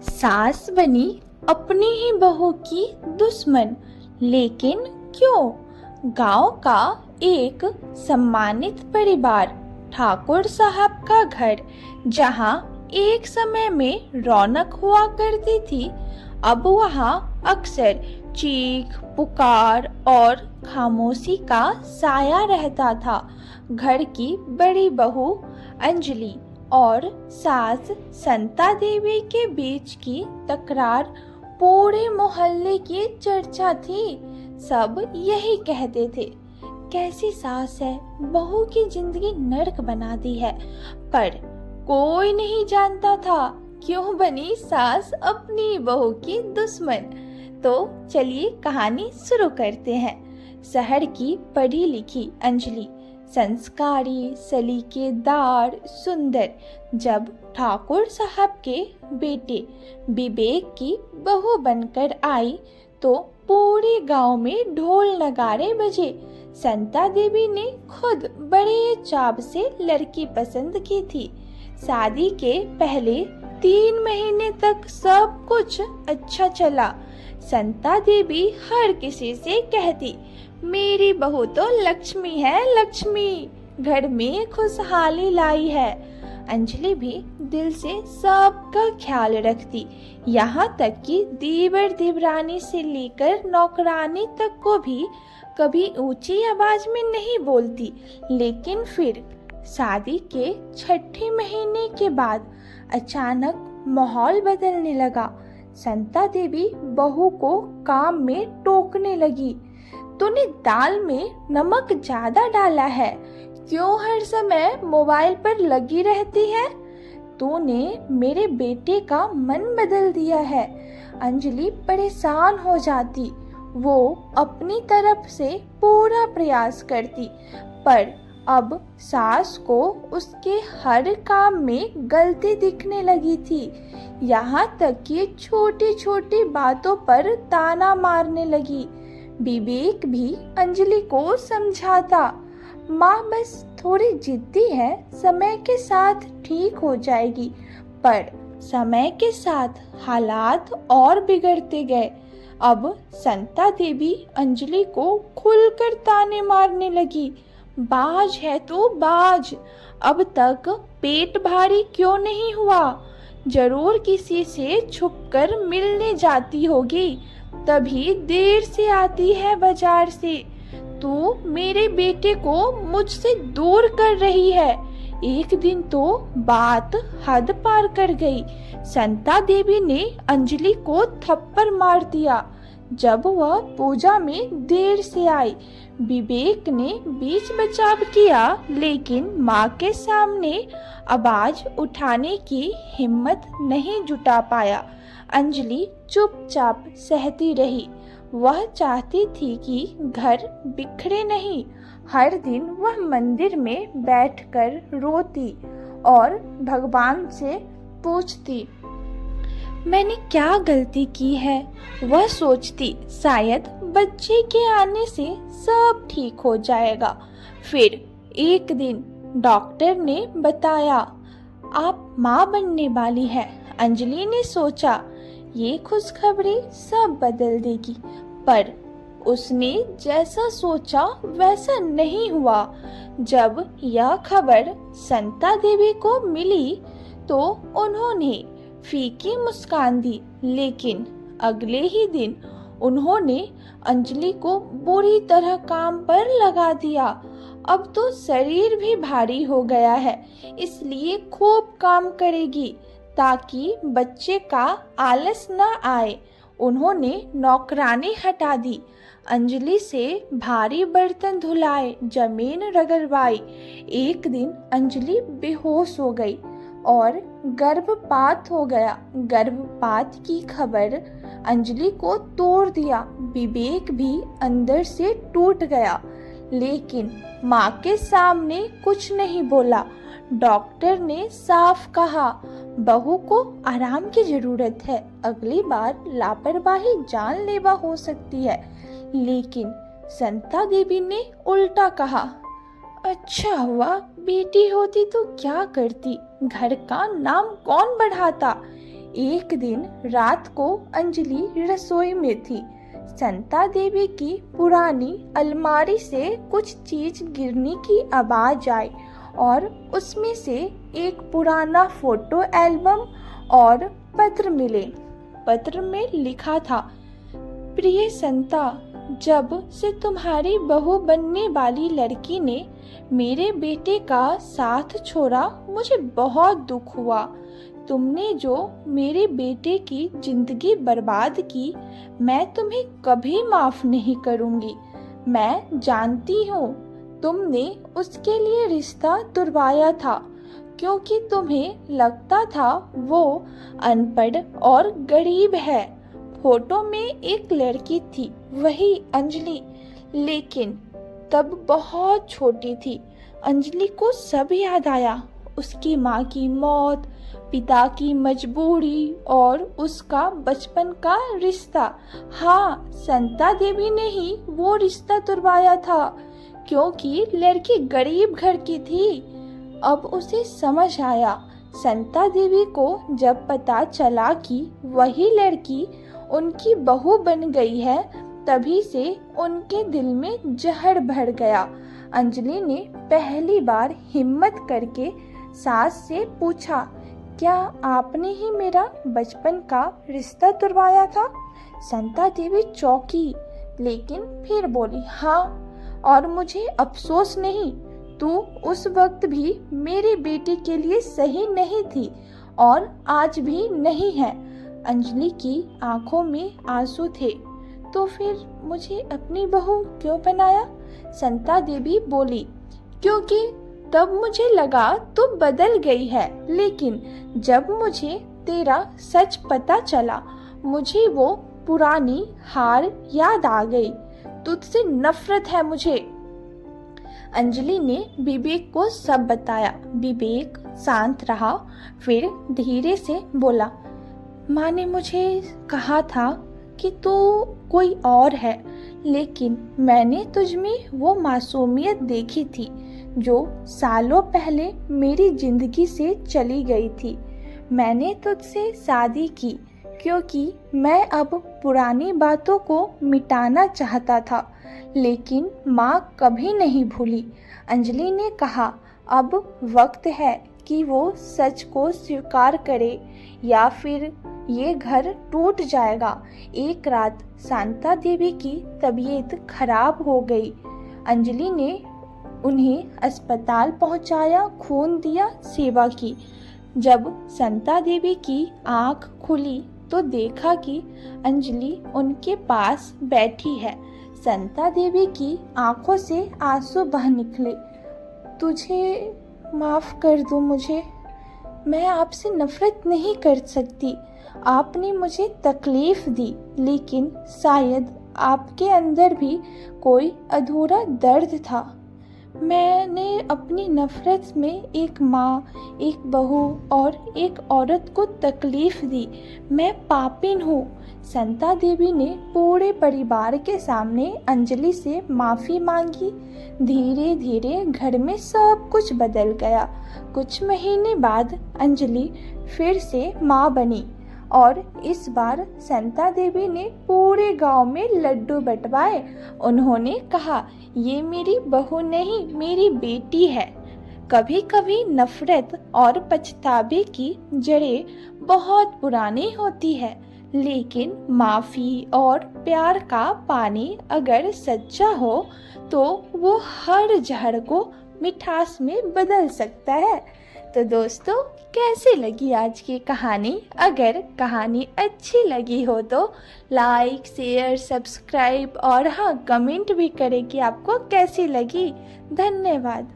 सास बनी अपनी ही बहू की दुश्मन। लेकिन क्यों? गांव का एक सम्मानित परिवार, ठाकुर साहब का घर, जहां एक समय में रौनक हुआ करती थी, अब वहां अक्सर चीख पुकार और खामोशी का साया रहता था। घर की बड़ी बहू अंजलि और सास संता देवी के बीच की तकरार पूरे मोहल्ले की चर्चा थी। सब यही कहते थे, कैसी सास है, बहू की जिंदगी नर्क बना दी है। पर कोई नहीं जानता था क्यों बनी सास अपनी बहू की दुश्मन। तो चलिए कहानी शुरू करते हैं। शहर की पढ़ी लिखी अंजलि, संस्कारी, सलीकेदार, सुंदर, जब ठाकुर साहब के बेटे विवेक की बहू बनकर आई तो पूरे गांव में ढोल नगाड़े बजे। संता देवी ने खुद बड़े चाव से लड़की पसंद की थी। शादी के पहले 3 महीने तक सब कुछ अच्छा चला। संता देवी हर किसी से कहती, मेरी बहू तो लक्ष्मी है, लक्ष्मी, घर में खुशहाली लाई है। अंजलि भी दिल से सबका ख्याल रखती, यहाँ तक कि दीवर देवरानी से लेकर नौकरानी तक को भी कभी ऊंची आवाज में नहीं बोलती। लेकिन फिर शादी के 6ठे महीने के बाद अचानक माहौल बदलने लगा। संता देवी बहू को काम में टोकने लगी। तूने दाल में नमक ज्यादा डाला है, क्यों हर समय मोबाइल पर लगी रहती है? तूने मेरे बेटे का मन बदल दिया है। अंजलि परेशान हो जाती। वो अपनी तरफ से पूरा प्रयास करती, पर अब सास को उसके हर काम में गलती दिखने लगी थी। यहाँ तक कि छोटी छोटी बातों पर ताना मारने लगी। विवेक भी अंजलि को समझाता, माँ बस थोड़ी जिद्दी है, समय के साथ ठीक हो जाएगी। पर समय के साथ हालात और बिगड़ते गए। अब संता देवी अंजलि को खुलकर ताने मारने लगी, बाज है तू, बाज, अब तक पेट भारी क्यों नहीं हुआ? जरूर किसी से छुपकर मिलने जाती होगी, तभी देर से आती है बाजार से। तू मेरे बेटे को मुझसे दूर कर रही है। एक दिन तो बात हद पार कर गई। संता देवी ने अंजलि को थप्पड़ मार दिया जब वह पूजा में देर से आई। विवेक ने बीच बचाव किया, लेकिन माँ के सामने आवाज उठाने की हिम्मत नहीं जुटा पाया। अंजलि चुपचाप सहती रही। वह चाहती थी कि घर बिखरे नहीं। हर दिन वह मंदिर में बैठकर रोती और भगवान से पूछती, मैंने क्या गलती की है? वह सोचती, शायद बच्चे के आने से सब ठीक हो जाएगा। फिर एक दिन डॉक्टर ने बताया, आप माँ बनने वाली है। अंजलि ने सोचा, ये खुशखबरी सब बदल देगी, पर उसने जैसा सोचा वैसा नहीं हुआ। जब यह खबर संता देवी को मिली तो उन्होंने फीकी मुस्कान दी, लेकिन अगले ही दिन उन्होंने अंजलि को बुरी तरह काम पर लगा दिया। अब तो शरीर भी भारी हो गया है, इसलिए खूब काम करेगी ताकि बच्चे का आलस न आए। उन्होंने नौकरानी हटा दी, अंजलि से भारी बर्तन धुलाए, जमीन रगड़वाई। एक दिन अंजलि बेहोश हो गई और गर्भपात हो गया। गर्भपात की खबर अंजलि को तोड़ दिया। विवेक भी अंदर से टूट गया, लेकिन माँ के सामने कुछ नहीं बोला। डॉक्टर ने साफ कहा, बहू को आराम की जरूरत है, अगली बार लापरवाही जानलेवा हो सकती है। लेकिन संता देवी ने उल्टा कहा, अच्छा हुआ बेटी होती तो क्या करती, घर का नाम कौन बढ़ाता। एक दिन रात को अंजलि रसोई में थी। संता देवी की पुरानी अलमारी से कुछ चीज गिरने की आवाज आई और उसमें से एक पुराना फोटो एल्बम और पत्र मिले। पत्र में लिखा था, प्रिय संता, जब से तुम्हारी बहू बनने वाली लड़की ने मेरे बेटे का साथ छोड़ा, मुझे बहुत दुख हुआ। तुमने जो मेरे बेटे की जिंदगी बर्बाद की, मैं तुम्हें कभी माफ नहीं करूंगी। मैं जानती हूँ तुमने उसके लिए रिश्ता तुड़वाया था, क्योंकि तुम्हें लगता था वो अनपढ़ और गरीब है। फोटो में एक लड़की थी, वही अंजलि, लेकिन तब बहुत छोटी थी। अंजलि को सब याद आया, उसकी माँ की मौत, पिता की मजबूरी और उसका बचपन का रिश्ता। हाँ, संता देवी ने ही वो रिश्ता तुड़वाया था, क्योंकि लड़की गरीब घर की थी। अब उसे समझ आया। संता देवी को जब पता चला कि वही लड़की उनकी बहू बन गई है, तभी से उनके दिल में जहर भर गया। अंजलि ने पहली बार हिम्मत करके सास से पूछा, क्या आपने ही मेरा बचपन का रिश्ता तुड़वाया था? संता देवी चौंकी, लेकिन फिर बोली, हाँ, और मुझे अफसोस नहीं। तू उस वक्त भी मेरे बेटे के लिए सही नहीं थी और आज भी नहीं है। अंजलि की आंखों में आंसू थे। तो फिर मुझे अपनी बहू क्यों बनाया? संता देवी बोली, क्योंकि तब मुझे लगा तू बदल गई है, लेकिन जब मुझे तेरा सच पता चला, मुझे वो पुरानी हार याद आ गई। तुझसे नफरत है मुझे। अंजलि ने विवेक को सब बताया। विवेक शांत रहा, फिर धीरे से बोला, माँ ने मुझे कहा था कि तू कोई और है, लेकिन मैंने तुझमें वो मासूमियत देखी थी जो सालों पहले मेरी जिंदगी से चली गई थी। मैंने तुझसे शादी की क्योंकि मैं अब पुरानी बातों को मिटाना चाहता था, लेकिन माँ कभी नहीं भूली। अंजलि ने कहा, अब वक्त है कि वो सच को स्वीकार करे या फिर ये घर टूट जाएगा। एक रात शांता देवी की तबीयत खराब हो गई। अंजलि ने उन्हें अस्पताल पहुंचाया, खून दिया, सेवा की। जब शांता देवी की आंख खुली तो देखा कि अंजलि उनके पास बैठी है। शांता देवी की आंखों से आंसू बह निकले। तुझे माफ कर दो मुझे। मैं आपसे नफरत नहीं कर सकती। आपने मुझे तकलीफ दी, लेकिन शायद आपके अंदर भी कोई अधूरा दर्द था। मैंने अपनी नफरत में एक माँ, एक बहू और एक औरत को तकलीफ दी। मैं पापिन हूँ। शांता देवी ने पूरे परिवार के सामने अंजलि से माफ़ी मांगी। धीरे धीरे घर में सब कुछ बदल गया। कुछ महीने बाद अंजलि फिर से माँ बनी और इस बार शांता देवी ने पूरे गांव में लड्डू बंटवाए। उन्होंने कहा, ये मेरी बहू नहीं, मेरी बेटी है। कभी कभी नफरत और पछतावे की जड़ें बहुत पुरानी होती है, लेकिन माफ़ी और प्यार का पानी अगर सच्चा हो तो वो हर जहर को मिठास में बदल सकता है। तो दोस्तों, कैसी लगी आज की कहानी? अगर कहानी अच्छी लगी हो तो लाइक, शेयर, सब्सक्राइब और हाँ, कमेंट भी करें कि आपको कैसी लगी। धन्यवाद।